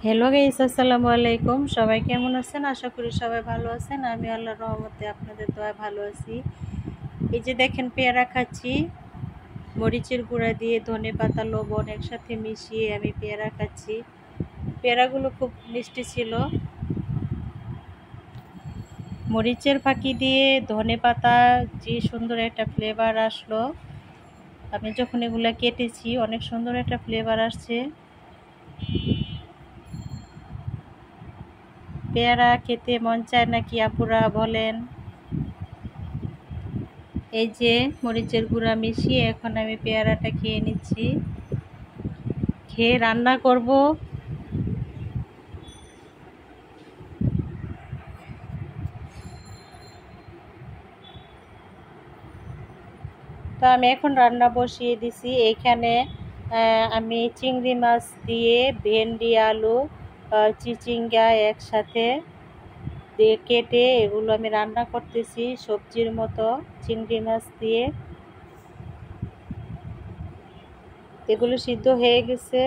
Hello guys, আসসালামু আলাইকুম। সবাই কেমন আছেন? আশা করি সবাই ভালো আছেন। আমি আল্লাহর রহমতে আপনাদের দোয়ায় ভালো আছি। এই যে দেখেন, পেয়ারা খাচ্ছি। মরিচের গুঁড়া দিয়ে ধনেপাতা লবণ একসাথে মিশিয়ে আমি পেয়ারা খাচ্ছি। পেয়ারাগুলো খুব মিষ্টি ছিল। মরিচের ফাঁকি দিয়ে ধনেপাতা যে সুন্দর একটা ফ্লেভার আসলো। আমি যখন এগুলা কেটেছি অনেক সুন্দর একটা ফ্লেভার আসছে। পেয়ারা খেতে মন চায় নাকি আপুরা বলেন? এই যে মরিচের গুঁড়া মিশিয়ে এখন আমি পেয়ারাটা খেয়ে নিচ্ছি। খেয়ে রান্না করব। তো আমি এখন রান্না বসিয়ে দিছি। এইখানে আমি চিংড়ি মাছ দিয়ে ভেন্ডি আলু চিচিঙ্গা একসাথে দিয়ে কেটে এগুলো আমি রান্না করতেছি সবজির মতো চিংড়ি মাছ দিয়ে। এগুলো সিদ্ধ হয়ে গেছে।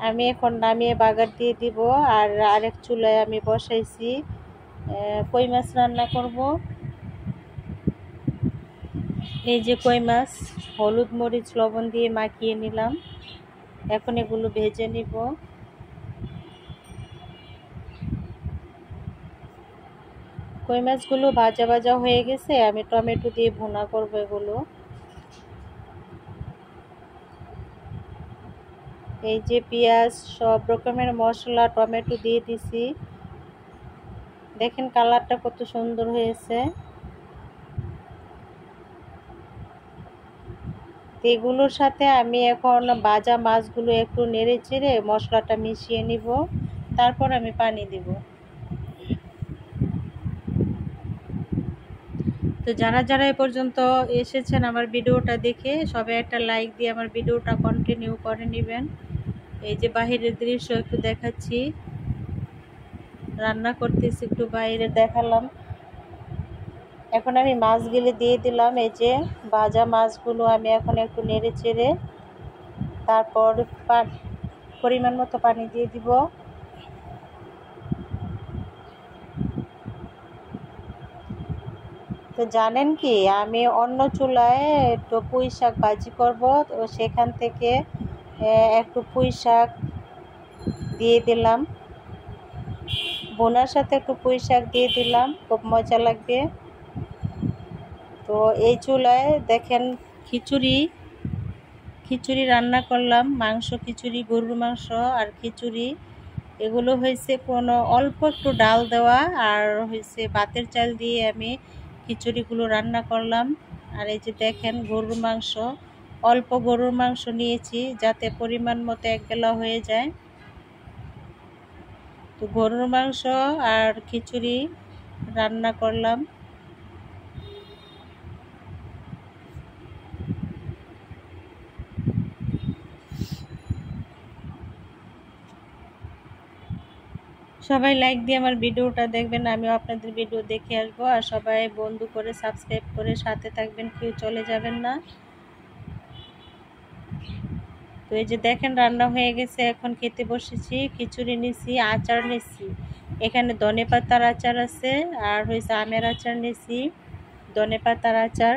আমি এখন নামিয়ে বাগার দিয়ে দিব। আর আরেক চুলায় আমি বসাইছি কই মাছ রান্না করব। এই যে কই মাছ হলুদ মরিচ লবণ দিয়ে মাখিয়ে নিলাম। এখন এগুলো ভেজে নিব। কই মাছগুলো ভাজা ভাজা হয়ে গেছে। আমি টমেটো দিয়ে ভুনা করব এগুলো। এই যে পেঁয়াজ সব রকমের মশলা টমেটো দিয়ে দিছি। দেখেন কালারটা কত সুন্দর হয়েছে। এগুলোর সাথে আমি এখন ভাজা মাছগুলো একটু নেড়ে চেড়ে মশলাটা মিশিয়ে নিব। তারপর আমি পানি দিব। তো যারা যারা এ পর্যন্ত এসেছেন আমার ভিডিওটা দেখে সবাই একটা লাইক দিয়ে আমার ভিডিওটা কন্টিনিউ করে নেবেন। এই যে বাহিরের দৃশ্য একটু দেখাচ্ছি। রান্না করতেছি, একটু বাইরে দেখালাম। এখন আমি মাছগুলো দিয়ে দিলাম। এই যে ভাজা মাছগুলো আমি এখন একটু নেড়ে চেড়ে তারপর পরিমাণ মতো পানি দিয়ে দিব। তো জানেন কি, আমি অন্য চুলায় একটু পুঁই শাক ভাজি করব। তো সেখান থেকে একটু পুঁই শাক দিয়ে দিলাম। বোনার সাথে একটু পুঁই শাক দিয়ে দিলাম, খুব মজা লাগবে। তো এই চুলায় দেখেন খিচুড়ি রান্না করলাম। মাংস খিচুড়ি, গরুর মাংস আর খিচুড়ি। এগুলো হয়েছে কোনো অল্প একটু ডাল দেওয়া আর হয়েছে ভাতের চাল দিয়ে আমি খিচুড়িগুলো রান্না করলাম। আর এই যে দেখেন গরুর মাংস, অল্প গরুর মাংস নিয়েছি যাতে পরিমাণ মতো এক বেলা হয়ে যায়। তো গরুর মাংস আর খিচুড়ি রান্না করলাম। সবাই লাইক দিয়ে আমার ভিডিওটা দেখবেন, আমিও আপনাদের ভিডিও দেখে আসবো। আর সবাই বন্ধু করে সাবস্ক্রাইব করে সাথে থাকবেন, কেউ চলে যাবেন না। তো এই যে দেখেন রান্না হয়ে গেছে, এখন খেতে বসেছি। খিচুড়ি নিছি, আচার নিছি। এখানে ধনেপাতার আচার আছে আর হয়েছে আমের আচার নিছি। ধনেপাতার আচার,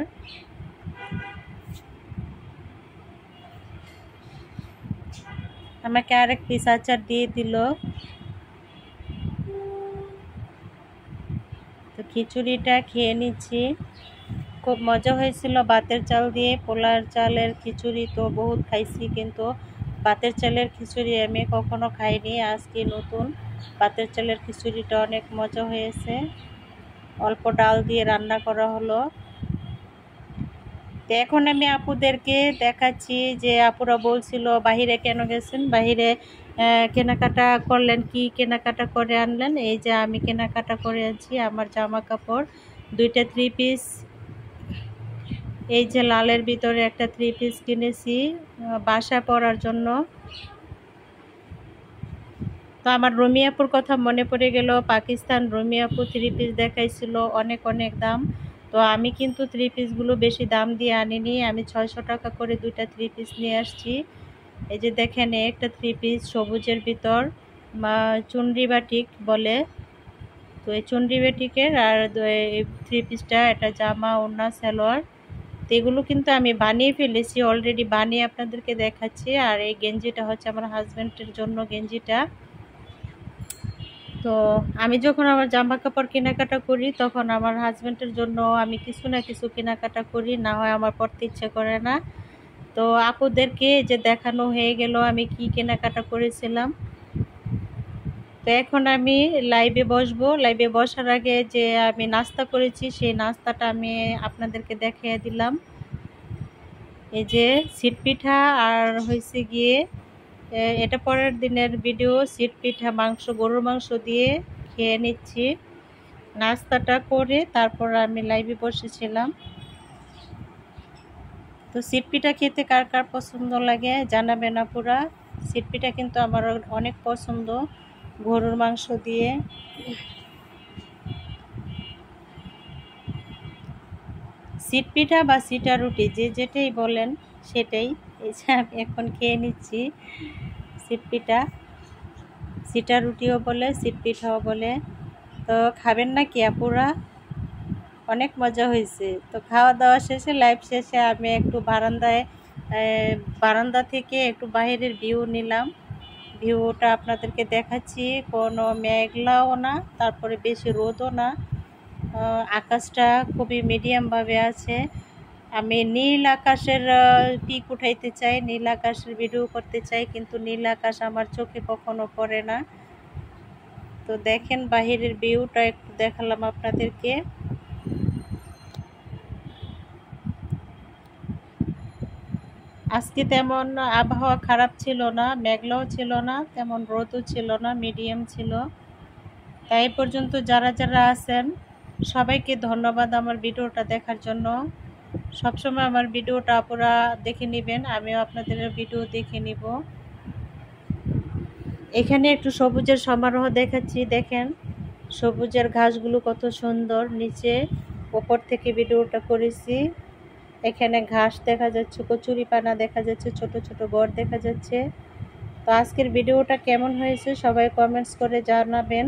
আমাকে আরেক পিস আচার দিয়ে দিল। তো খিচুড়িটা খেয়ে নিচ্ছি। খুব মজা হয়েছিল ভাতের চাল দিয়ে। পোলার চালের খিচুড়ি তো বহুত খাইছি, কিন্তু ভাতের চালের খিচুড়ি আমি কখনো খাইনি। আজকে নতুন ভাতের চালের খিচুড়িটা অনেক মজা হয়েছে। অল্প ডাল দিয়ে রান্না করা হলো। তো এখন আমি আপুদেরকে দেখাচ্ছি যে আপুরা বলছিল বাহিরে কেন গেছেন, বাহিরে কেনাকাটা করলেন, কি কেনাকাটা করে আনলেন। এই যে আমি কেনাকাটা করে আনছি আমার জামা কাপড়, দুইটা 3 পিস। এই যে লালের ভিতরে একটা 3 পিস কিনেছি বাসা পরার জন্য। তো আমার রুমি আপুর কথা মনে পড়ে গেল। পাকিস্তান রুমি আপু 3 পিস দেখাইছিল, অনেক অনেক দাম। তো আমি কিন্তু 3 পিসগুলো বেশি দাম দিয়ে আনিনি। আমি 600 টাকা করে দুইটা 3 পিস নিয়ে আসছি। এই যে দেখেন একটা 3 পিস সবুজের ভিতর চুনরি বাটিক বলে। তো এই চুনরি বাটিকের আর 3 পিসটা এটা জামা ওড়না সালোয়ার। তো এগুলো কিন্তু আমি বানিয়ে ফেলেছি, অলরেডি বানিয়ে আপনাদেরকে দেখাচ্ছি। আর এই গেঞ্জিটা হচ্ছে আমার হাজব্যান্ডের জন্য গেঞ্জিটা। তো আমি যখন আমার জামা কাপড় কেনাকাটা করি তখন আমার হাজব্যান্ডের জন্য আমি কিছু না কিছু কেনাকাটা করি, না হয় আমার পড়তে ইচ্ছে করে না। তো আপুদেরকে যে দেখানো হয়ে গেল আমি কি কেনাকাটা করেছিলাম। তো এখন আমি লাইভে বসবো। লাইভে বসার আগে যে আমি নাস্তা করেছি সেই নাস্তাটা আমি আপনাদেরকে দেখিয়ে দিলাম। এই যে সিট পিঠা আর হয়েছে গিয়ে এটা পরের দিনের ভিডিও। সিট পিঠা মাংস, গরুর মাংস দিয়ে খেয়ে নিচ্ছি। নাস্তাটা করে তারপর আমি লাইভে বসেছিলাম। তো সিট পিঠা খেতে কার কার পছন্দ লাগে জানাবেন আপুরা। সিট পিঠা কিন্তু আমার অনেক পছন্দ, গরুর মাংস দিয়ে। সিট পিঠা বা সিটা রুটি যে যেটাই বলেন সেটাই। এই যে আমি এখন খেয়ে নিচ্ছি সিট পিঠা, সিটা রুটিও বলে সিট পিঠাও বলে। তো খাবেন না কি আপুরা? অনেক মজা হয়েছে। তো খাওয়া দাওয়া শেষে লাইভ শেষে আমি একটু বারান্দা থেকে একটু বাইরের ভিউ নিলাম। ভিউটা আপনাদেরকে দেখাচ্ছি। কোনো মেঘলাও না, তারপরে বেশি রোদও না, আকাশটা খুবই মিডিয়ামভাবে আছে। আমি নীল আকাশের পিক উঠাইতে চাই, নীল আকাশের ভিডিও করতে চাই, কিন্তু নীল আকাশ আমার চোখে কখনো পড়ে না। তো দেখেন বাহিরের ভিউটা একটু দেখালাম আপনাদেরকে। আজকে তেমন আবহাওয়া খারাপ ছিল না, মেঘলাও ছিল না, তেমন রোদও ছিল না, মিডিয়াম ছিল। তাই পর্যন্ত যারা যারা আছেন সবাইকে ধন্যবাদ আমার ভিডিওটা দেখার জন্য। সবসময় আমার ভিডিওটা আপনারা দেখে নেবেন, আমিও আপনাদের ভিডিও দেখে নিব। এখানে একটু সবুজের সমারোহ দেখাচ্ছি। দেখেন সবুজের ঘাসগুলো কত সুন্দর, নিচে ওপর থেকে ভিডিওটা করেছি। এখানে ঘাস দেখা যাচ্ছে, কচুরিপানা দেখা যাচ্ছে, ছোট ছোট ঘর দেখা যাচ্ছে। তো আজকের ভিডিওটা কেমন হয়েছে সবাই কমেন্টস করে জানাবেন।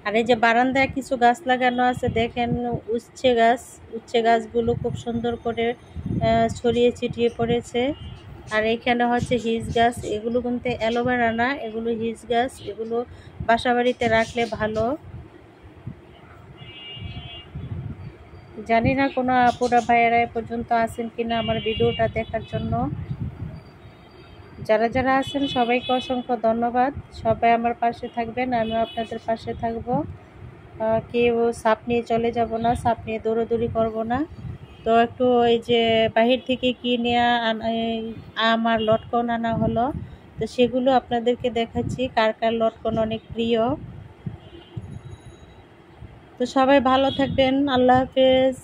আর এই যে বারান্দায় কিছু গাছ লাগানো আছে, দেখেন উচ্ছে গাছগুলো খুব সুন্দর করে ছড়িয়ে ছিটিয়ে পড়েছে। আর এখানে হচ্ছে হিজ গাছ, এগুলো কিন্তু অ্যালোভেরা না, এগুলো হিজ গাছ। এগুলো বাসা বাড়িতে রাখলে ভালো। জানি না কোনো আপুরা ভাইয়েরা এ পর্যন্ত আছেন কিনা আমার ভিডিওটা দেখার জন্য। যারা যারা আছেন সবাইকে অসংখ্য ধন্যবাদ। সবাই আমার পাশে থাকবেন, আমিও আপনাদের পাশে থাকব। কেউ সাপ নিয়ে চলে যাব না, সাপ নিয়ে দৌড়াদৌড়ি করব না। তো একটু এই যে বাহির থেকে কিনে আমার লটকন আনা হলো, তো সেগুলো আপনাদেরকে দেখাচ্ছি কার কার লটকন অনেক প্রিয়। তো সবাই ভালো থাকবেন, আল্লাহ হাফেজ।